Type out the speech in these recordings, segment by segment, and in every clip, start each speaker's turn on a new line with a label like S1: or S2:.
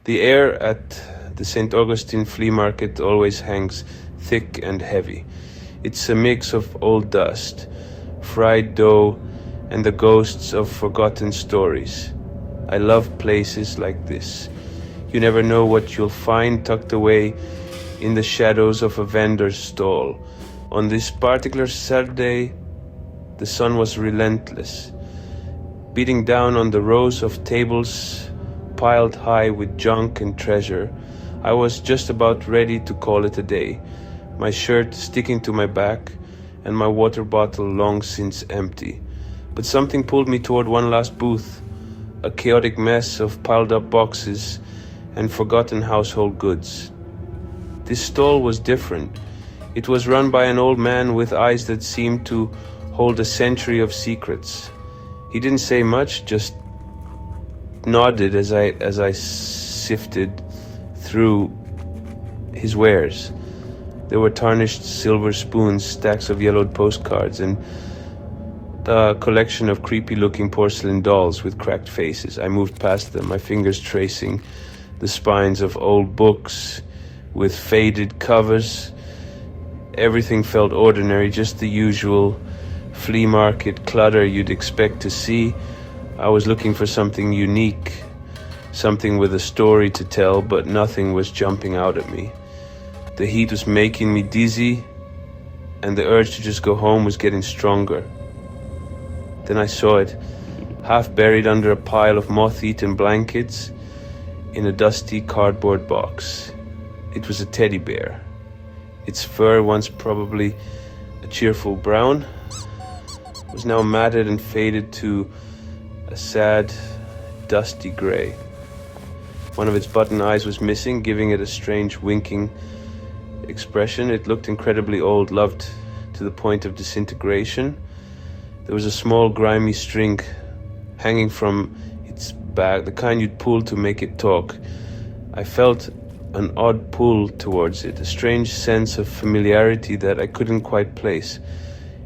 S1: The air at the St. Augustine flea market always hangs thick and heavy. It's a mix of old dust, fried dough, and the ghosts of forgotten stories. I love places like this. You never know what you'll find tucked away in the shadows of a vendor's stall. On this particular Saturday, the sun was relentless, beating down on the rows of tables piled high with junk and treasure. I was just about ready to call it a day, my shirt sticking to my back and my water bottle long since empty. But something pulled me toward one last booth, a chaotic mess of piled up boxes and forgotten household goods. This stall was different. It was run by an old man with eyes that seemed to hold a century of secrets. He didn't say much, just nodded as I sifted through his wares. There were tarnished silver spoons, stacks of yellowed postcards, and a collection of creepy-looking porcelain dolls with cracked faces. I moved past them, my fingers tracing the spines of old books with faded covers. Everything felt ordinary, just the usual flea market clutter you'd expect to see. I was looking for something unique, something with a story to tell, but nothing was jumping out at me. The heat was making me dizzy, and the urge to just go home was getting stronger. Then I saw it, half buried under a pile of moth-eaten blankets in a dusty cardboard box. It was a teddy bear. Its fur, once probably a cheerful brown, was now matted and faded to a sad, dusty gray. One of its button eyes was missing, giving it a strange winking expression. It looked incredibly old, loved to the point of disintegration. There was a small, grimy string hanging from its back, the kind you'd pull to make it talk. I felt an odd pull towards it, a strange sense of familiarity that I couldn't quite place.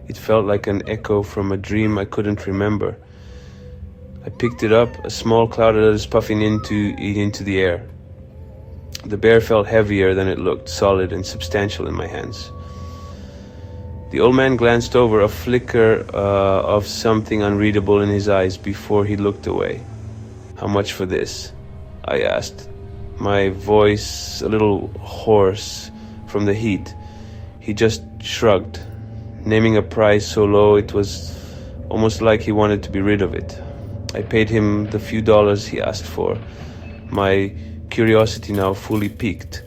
S1: It felt like an echo from a dream I couldn't remember. I picked it up, a small cloud that was puffing into the air. The bear felt heavier than it looked, solid and substantial in my hands. The old man glanced over, a flicker of something unreadable in his eyes before he looked away. "How much for this?" I asked, my voice a little hoarse from the heat. He just shrugged, naming a price so low it was almost like he wanted to be rid of it. I paid him the few dollars he asked for, my curiosity now fully piqued.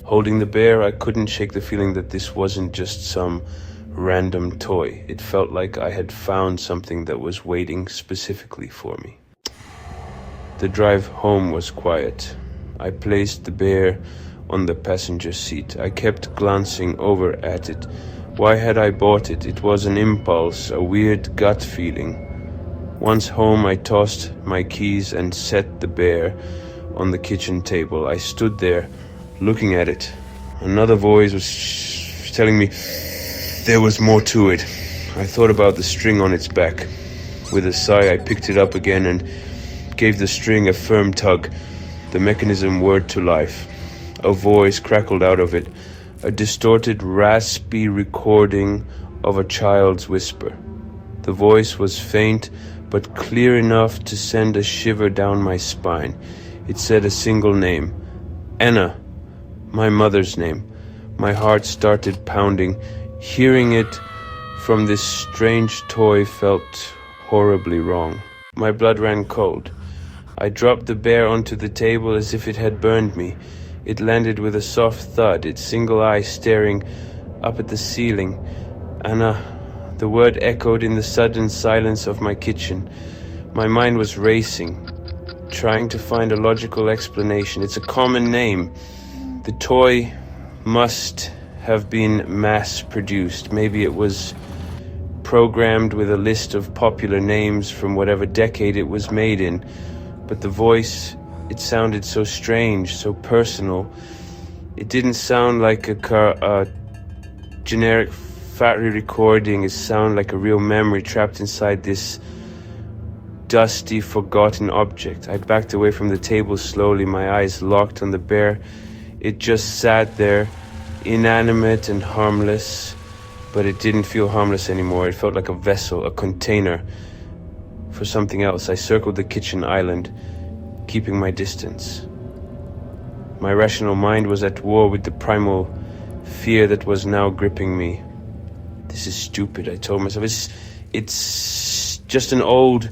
S1: Holding the bear, I couldn't shake the feeling that this wasn't just some random toy. It felt like I had found something that was waiting specifically for me. The drive home was quiet. I placed the bear on the passenger seat. I kept glancing over at it. Why had I bought it? It was an impulse, a weird gut feeling. Once home, I tossed my keys and set the bear on the kitchen table. I stood there, looking at it. Another voice was telling me there was more to it. I thought about the string on its back. With a sigh, I picked it up again and gave the string a firm tug. The mechanism whirred to life. A voice crackled out of it, a distorted, raspy recording of a child's whisper. The voice was faint, but clear enough to send a shiver down my spine. It said a single name, Anna, my mother's name. My heart started pounding. Hearing it from this strange toy felt horribly wrong. My blood ran cold. I dropped the bear onto the table as if it had burned me. It landed with a soft thud, its single eye staring up at the ceiling. Anna, the word echoed in the sudden silence of my kitchen. My mind was racing, trying to find a logical explanation. It's a common name. The toy must have been mass-produced. Maybe it was programmed with a list of popular names from whatever decade it was made in. But the voice, it sounded so strange, so personal. It didn't sound like a generic factory recording. It sounded like a real memory trapped inside this dusty, forgotten object. I backed away from the table slowly, my eyes locked on the bear. It just sat there, inanimate and harmless, but it didn't feel harmless anymore. It felt like a vessel, a container for something else. I circled the kitchen island, keeping my distance. My rational mind was at war with the primal fear that was now gripping me. This is stupid, I told myself. It's just an old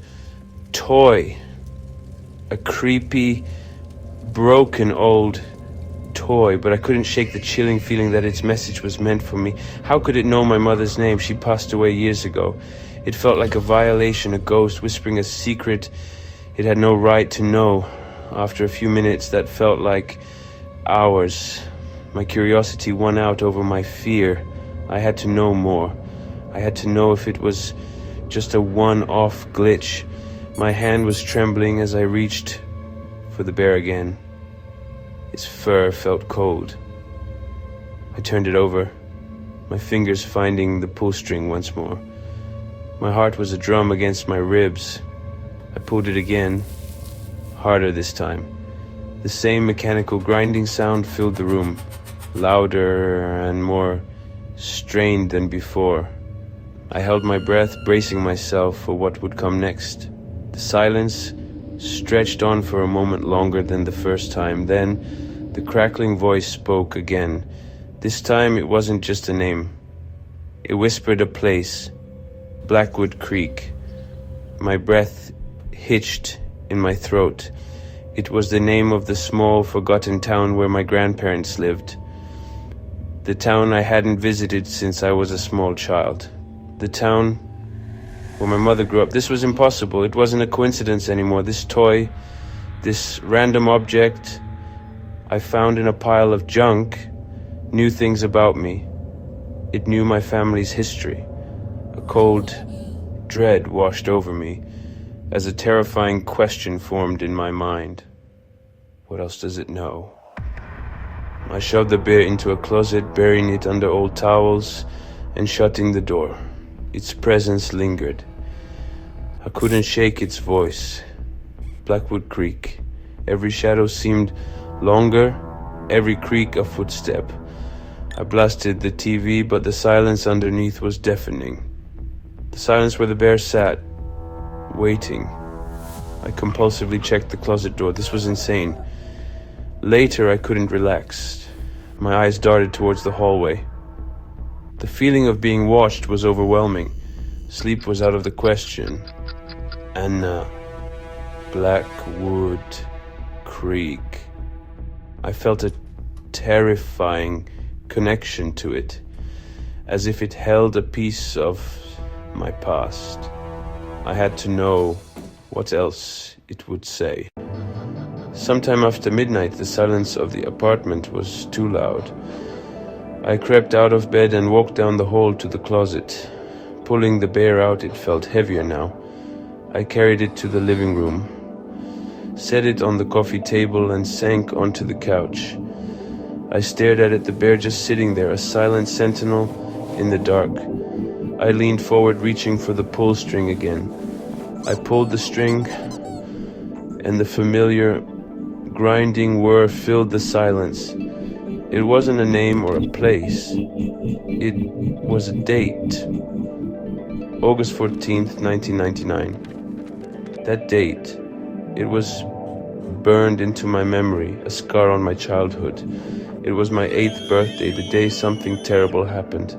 S1: toy. A creepy, broken old toy, but I couldn't shake the chilling feeling that its message was meant for me. How could it know my mother's name? She passed away years ago. It felt like a violation, a ghost whispering a secret it had no right to know. After a few minutes that felt like hours, my curiosity won out over my fear. I had to know more. I had to know if it was just a one-off glitch. My hand was trembling as I reached for the bear again. Its fur felt cold. I turned it over, my fingers finding the pull string once more. My heart was a drum against my ribs. I pulled it again, harder this time. The same mechanical grinding sound filled the room, louder and more strained than before. I held my breath, bracing myself for what would come next. The silence stretched on for a moment longer than the first time. Then the crackling voice spoke again. This time it wasn't just a name. It whispered a place, Blackwood Creek. My breath hitched in my throat. It was the name of the small, forgotten town where my grandparents lived. The town I hadn't visited since I was a small child. The town where my mother grew up. This was impossible. It wasn't a coincidence anymore. This toy, this random object I found in a pile of junk, knew things about me. It knew my family's history. A cold dread washed over me as a terrifying question formed in my mind. What else does it know? I shoved the bear into a closet, burying it under old towels and shutting the door. Its presence lingered. I couldn't shake its voice. Blackwood Creek. Every shadow seemed longer, every creak a footstep. I blasted the TV, but the silence underneath was deafening. The silence where the bear sat, waiting. I compulsively checked the closet door. This was insane. Later, I couldn't relax. My eyes darted towards the hallway. The feeling of being watched was overwhelming. Sleep was out of the question. Anna. Blackwood Creek. I felt a terrifying connection to it, as if it held a piece of my past. I had to know what else it would say. Sometime after midnight, the silence of the apartment was too loud. I crept out of bed and walked down the hall to the closet. Pulling the bear out, it felt heavier now. I carried it to the living room, set it on the coffee table, and sank onto the couch. I stared at it, the bear just sitting there, a silent sentinel in the dark. I leaned forward, reaching for the pull string again. I pulled the string, and the familiar grinding whir filled the silence. It wasn't a name or a place. It was a date. August 14th, 1999. That date, it was burned into my memory, a scar on my childhood. It was my 8th birthday, the day something terrible happened.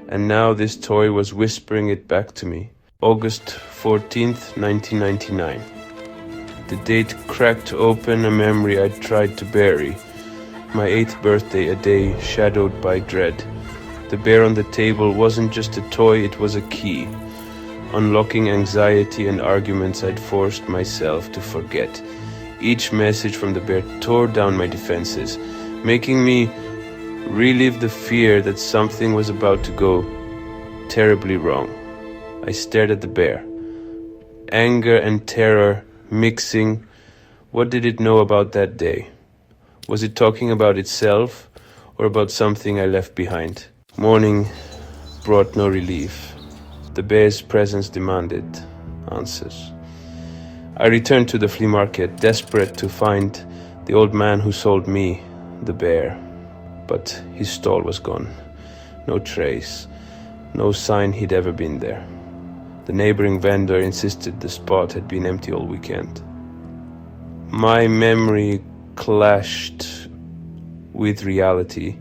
S1: And now this toy was whispering it back to me. August 14th, 1999. The date cracked open a memory I tried to bury. My 8th birthday, a day shadowed by dread. The bear on the table wasn't just a toy, it was a key, unlocking anxiety and arguments I'd forced myself to forget. Each message from the bear tore down my defenses, making me relive the fear that something was about to go terribly wrong. I stared at the bear. Anger and terror mixing. What did it know about that day? Was it talking about itself or about something I left behind? Morning brought no relief. The bear's presence demanded answers. I returned to the flea market, desperate to find the old man who sold me the bear. But his stall was gone. No trace, no sign he'd ever been there. The neighboring vendor insisted the spot had been empty all weekend. My memory clashed with reality.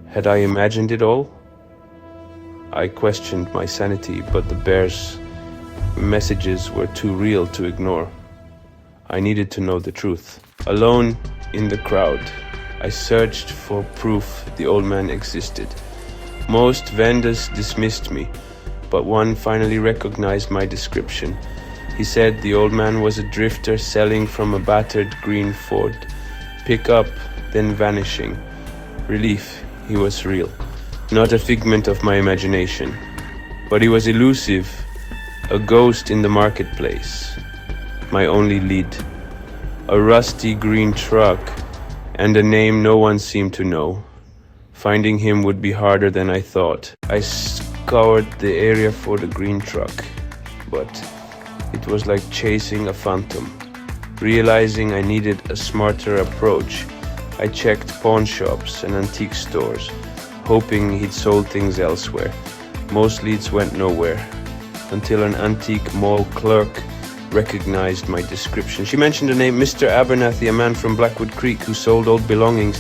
S1: Had I imagined it all? I questioned my sanity, but the bear's messages were too real to ignore. I needed to know the truth. Alone in the crowd, I searched for proof the old man existed. Most vendors dismissed me, but one finally recognized my description. He said the old man was a drifter selling from a battered green Ford. Pick up, then vanishing. Relief, he was real. Not a figment of my imagination. But he was elusive, a ghost in the marketplace. My only lead. A rusty green truck, and a name no one seemed to know. Finding him would be harder than I thought. I scoured the area for the green truck, but it was like chasing a phantom. Realizing I needed a smarter approach, I checked pawn shops and antique stores, hoping he'd sold things elsewhere. Most leads went nowhere, until an antique mall clerk recognized my description. She mentioned the name Mr. Abernathy, a man from Blackwood Creek who sold old belongings.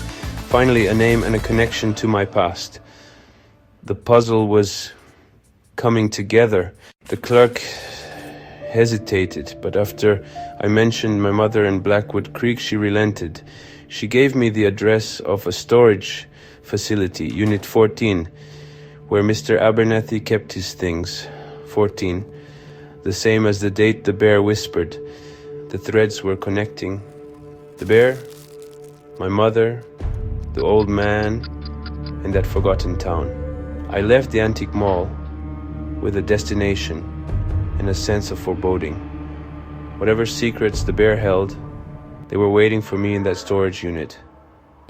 S1: Finally, a name and a connection to my past. The puzzle was coming together. The clerk hesitated, but after I mentioned my mother in Blackwood Creek, she relented. She gave me the address of a storage facility, Unit 14, where Mr. Abernathy kept his things. 14, the same as the date the bear whispered. The threads were connecting. The bear, my mother, the old man, and that forgotten town. I left the antique mall with a destination and a sense of foreboding. Whatever secrets the bear held, they were waiting for me in that storage unit.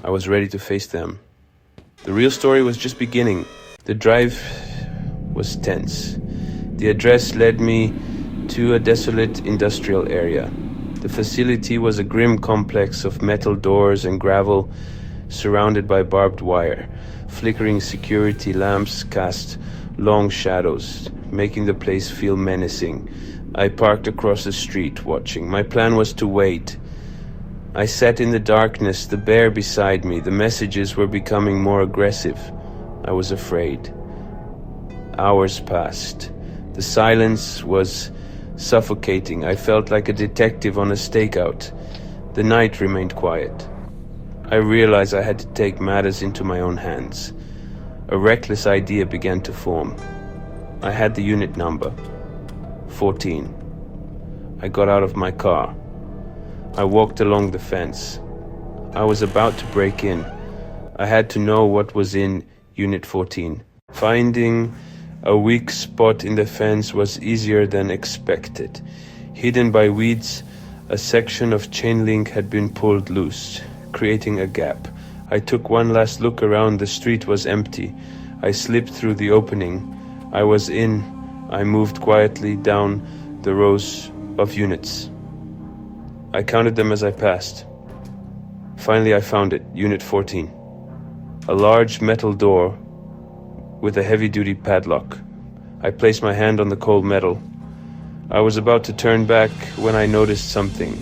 S1: I was ready to face them. The real story was just beginning. The drive was tense. The address led me to a desolate industrial area. The facility was a grim complex of metal doors and gravel surrounded by barbed wire. Flickering security lamps cast long shadows, making the place feel menacing. I parked across the street, watching. My plan was to wait. I sat in the darkness, the bear beside me. The messages were becoming more aggressive. I was afraid. Hours passed. The silence was suffocating. I felt like a detective on a stakeout. The night remained quiet. I realized I had to take matters into my own hands. A reckless idea began to form. I had the unit number, 14. I got out of my car. I walked along the fence. I was about to break in. I had to know what was in Unit 14. Finding a weak spot in the fence was easier than expected. Hidden by weeds, a section of chain link had been pulled loose, creating a gap. I took one last look around. The street was empty. I slipped through the opening. I was in. I moved quietly down the rows of units. I counted them as I passed. Finally, I found it, Unit 14. A large metal door with a heavy-duty padlock. I placed my hand on the cold metal. I was about to turn back when I noticed something.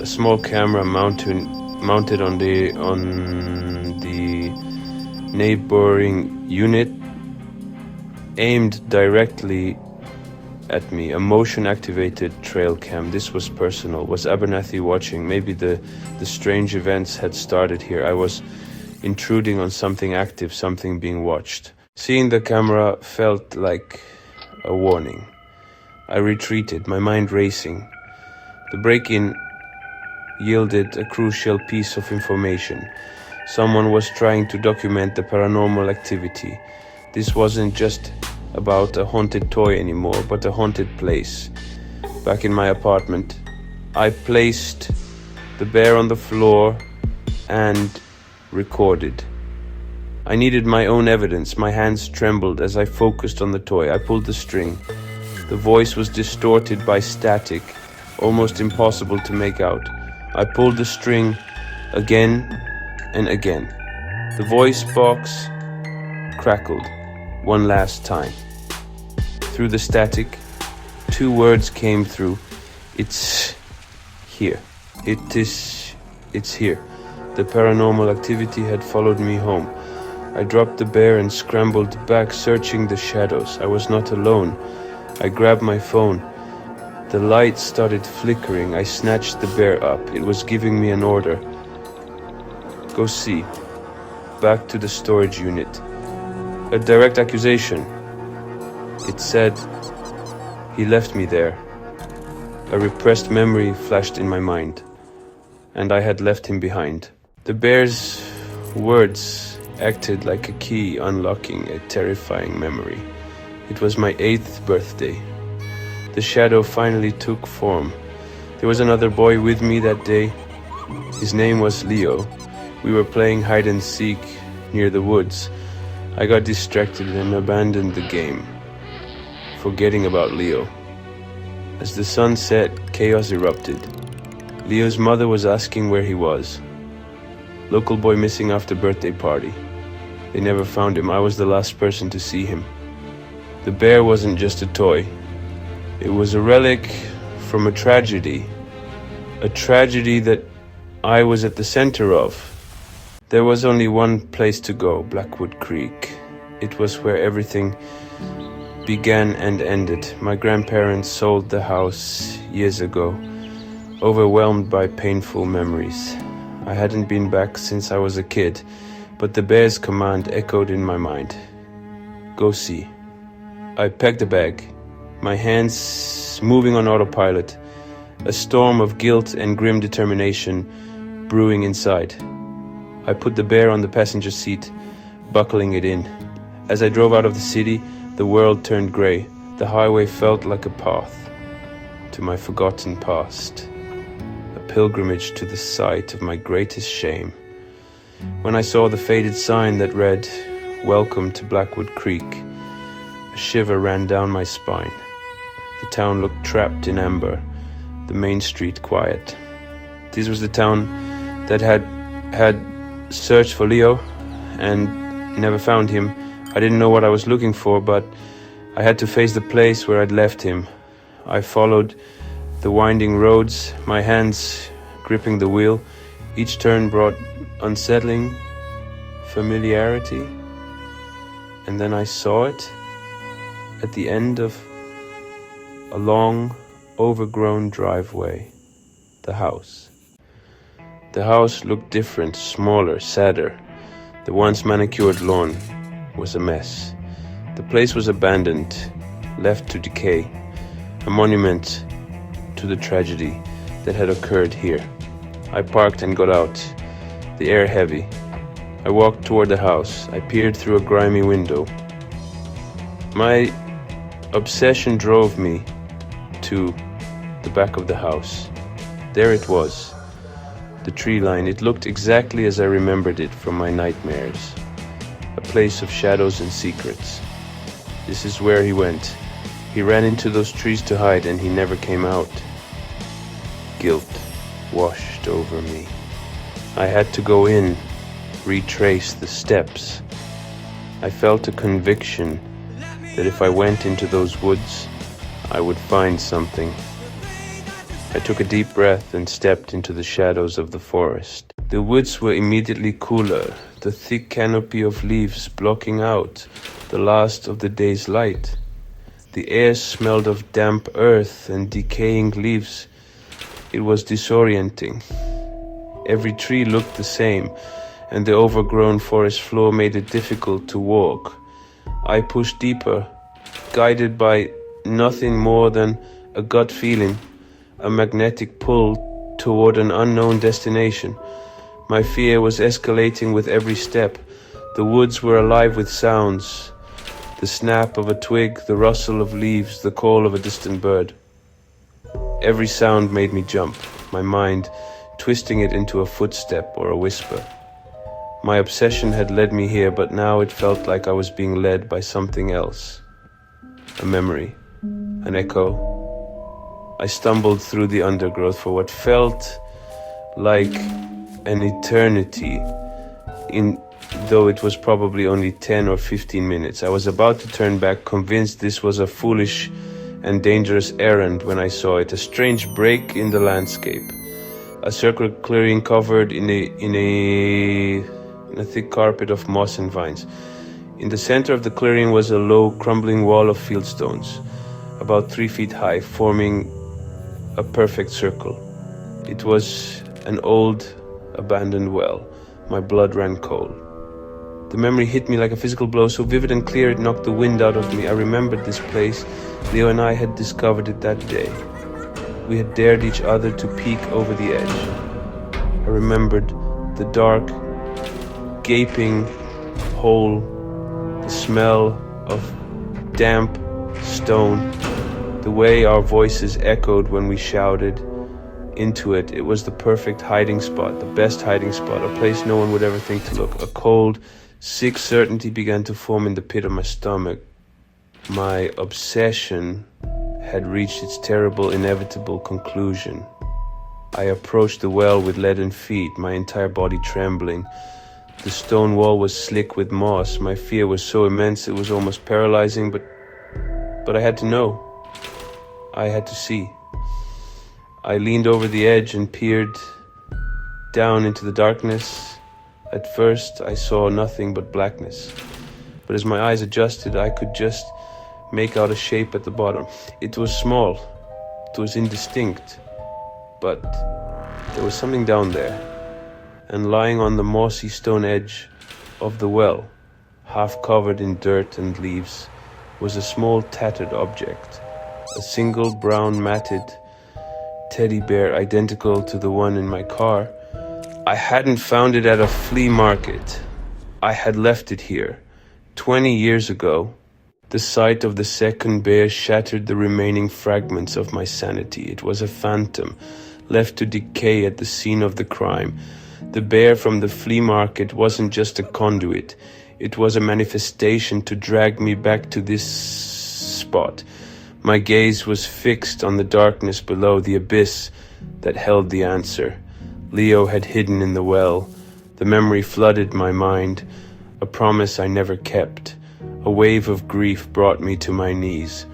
S1: A small camera mounted on the neighboring unit, aimed directly at me. A motion-activated trail cam. This was personal. Was Abernathy watching? Maybe the strange events had started here. I was intruding on something active, something being watched. Seeing the camera felt like a warning. I retreated, my mind racing. The break-in yielded a crucial piece of information. Someone was trying to document the paranormal activity. This wasn't just about a haunted toy anymore, but a haunted place. Back in my apartment, I placed the bear on the floor and recorded. I needed my own evidence. My hands trembled as I focused on the toy. I pulled the string. The voice was distorted by static. almost impossible to make out. I pulled the string again and again. The voice box crackled one last time. Through the static, 2 words came through. It's here. It's here. The paranormal activity had followed me home. I dropped the bear and scrambled back, searching the shadows. I was not alone. I grabbed my phone. The light started flickering. I snatched the bear up. It was giving me an order. Go see. Back to the storage unit. A direct accusation. It said he left me there. A repressed memory flashed in my mind, and I had left him behind. The bear's words acted like a key unlocking a terrifying memory. It was my 8th birthday. The shadow finally took form. There was another boy with me that day. His name was Leo. We were playing hide and seek near the woods. I got distracted and abandoned the game, forgetting about Leo. As the sun set, chaos erupted. Leo's mother was asking where he was. Local boy missing after birthday party. They never found him. I was the last person to see him. The bear wasn't just a toy. It was a relic from a tragedy that I was at the center of. There was only one place to go, Blackwood Creek. It was where everything began and ended. My grandparents sold the house years ago, overwhelmed by painful memories. I hadn't been back since I was a kid, but the bear's command echoed in my mind. Go see. I packed a bag, my hands moving on autopilot, a storm of guilt and grim determination brewing inside. I put the bear on the passenger seat, buckling it in. As I drove out of the city, the world turned gray. The highway felt like a path to my forgotten past, a pilgrimage to the site of my greatest shame. When I saw the faded sign that read, "Welcome to Blackwood Creek," a shiver ran down my spine. The town looked trapped in amber, the main street quiet. This was the town that had searched for Leo and never found him. I didn't know what I was looking for, but I had to face the place where I'd left him. I followed the winding roads, my hands gripping the wheel. Each turn brought unsettling familiarity. And then I saw it at the end of a long, overgrown driveway. The house. The house looked different, smaller, sadder. The once manicured lawn was a mess. The place was abandoned, left to decay, a monument to the tragedy that had occurred here. I parked and got out, the air heavy. I walked toward the house. I peered through a grimy window. My obsession drove me to the back of the house. There it was, the tree line. It looked exactly as I remembered it from my nightmares. A place of shadows and secrets. This is where he went. He ran into those trees to hide, and he never came out. Guilt washed over me. I had to go in, retrace the steps. I felt a conviction that if I went into those woods, I would find something. I took a deep breath and stepped into the shadows of the forest. The woods were immediately cooler, the thick canopy of leaves blocking out the last of the day's light. The air smelled of damp earth and decaying leaves. It was disorienting. Every tree looked the same, and the overgrown forest floor made it difficult to walk. I pushed deeper, guided by nothing more than a gut feeling, a magnetic pull toward an unknown destination. My fear was escalating with every step. The woods were alive with sounds. The snap of a twig, the rustle of leaves, the call of a distant bird. Every sound made me jump, my mind twisting it into a footstep or a whisper. My obsession had led me here, but now it felt like I was being led by something else. A memory, an echo, I stumbled through the undergrowth for what felt like an eternity, though it was probably only 10 or 15 minutes. I was about to turn back, convinced this was a foolish and dangerous errand, when I saw it, a strange break in the landscape. A circular clearing covered in a thick carpet of moss and vines. In the center of the clearing was a low, crumbling wall of fieldstones, about 3 feet high, forming a perfect circle. It was an old, abandoned well. My blood ran cold. The memory hit me like a physical blow, so vivid and clear it knocked the wind out of me. I remembered this place. Leo and I had discovered it that day. We had dared each other to peek over the edge. I remembered the dark, gaping hole, the smell of damp stone, the way our voices echoed when we shouted into it. It was the perfect hiding spot, the best hiding spot, a place no one would ever think to look. A cold, sick certainty began to form in the pit of my stomach. My obsession had reached its terrible, inevitable conclusion. I approached the well with leaden feet, my entire body trembling. The stone wall was slick with moss. My fear was so immense it was almost paralyzing, but I had to know. I had to see. I leaned over the edge and peered down into the darkness. At first, I saw nothing but blackness. But as my eyes adjusted, I could just make out a shape at the bottom. It was small. It was indistinct. But there was something down there. And lying on the mossy stone edge of the well, half covered in dirt and leaves, was a small tattered object. A single brown matted teddy bear identical to the one in my car. I hadn't found it at a flea market. I had left it here 20 years ago. The sight of the second bear shattered the remaining fragments of my sanity. It was a phantom, left to decay at the scene of the crime. The bear from the flea market wasn't just a conduit. It was a manifestation to drag me back to this spot. My gaze was fixed on the darkness below, the abyss that held the answer. Leo had hidden in the well. The memory flooded my mind, a promise I never kept. A wave of grief brought me to my knees.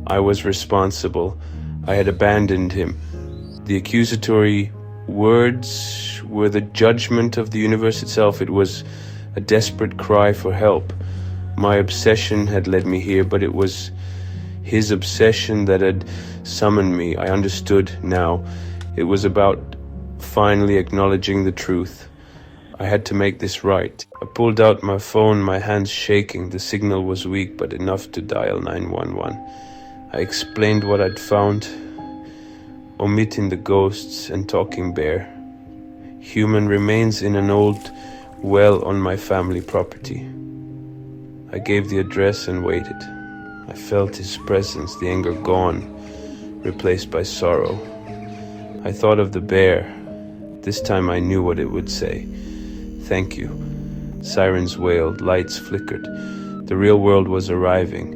S1: I was responsible. I had abandoned him. The accusatory words were the judgment of the universe itself. It was a desperate cry for help. My obsession had led me here, but it was his obsession that had summoned me. I understood now. It was about finally acknowledging the truth. I had to make this right. I pulled out my phone, my hands shaking. The signal was weak, but enough to dial 911. I explained what I'd found, omitting the ghosts and talking bear. Human remains in an old well on my family property. I gave the address and waited. I felt his presence, the anger gone, replaced by sorrow. I thought of the bear. This time I knew what it would say. Thank you. Sirens wailed, lights flickered. The real world was arriving.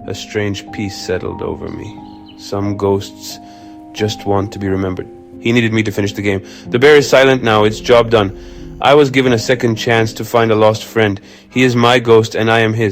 S1: A strange peace settled over me. Some ghosts just want to be remembered. He needed me to finish the game. The bear is silent now, its job done. I was given a second chance to find a lost friend. He is my ghost and I am his.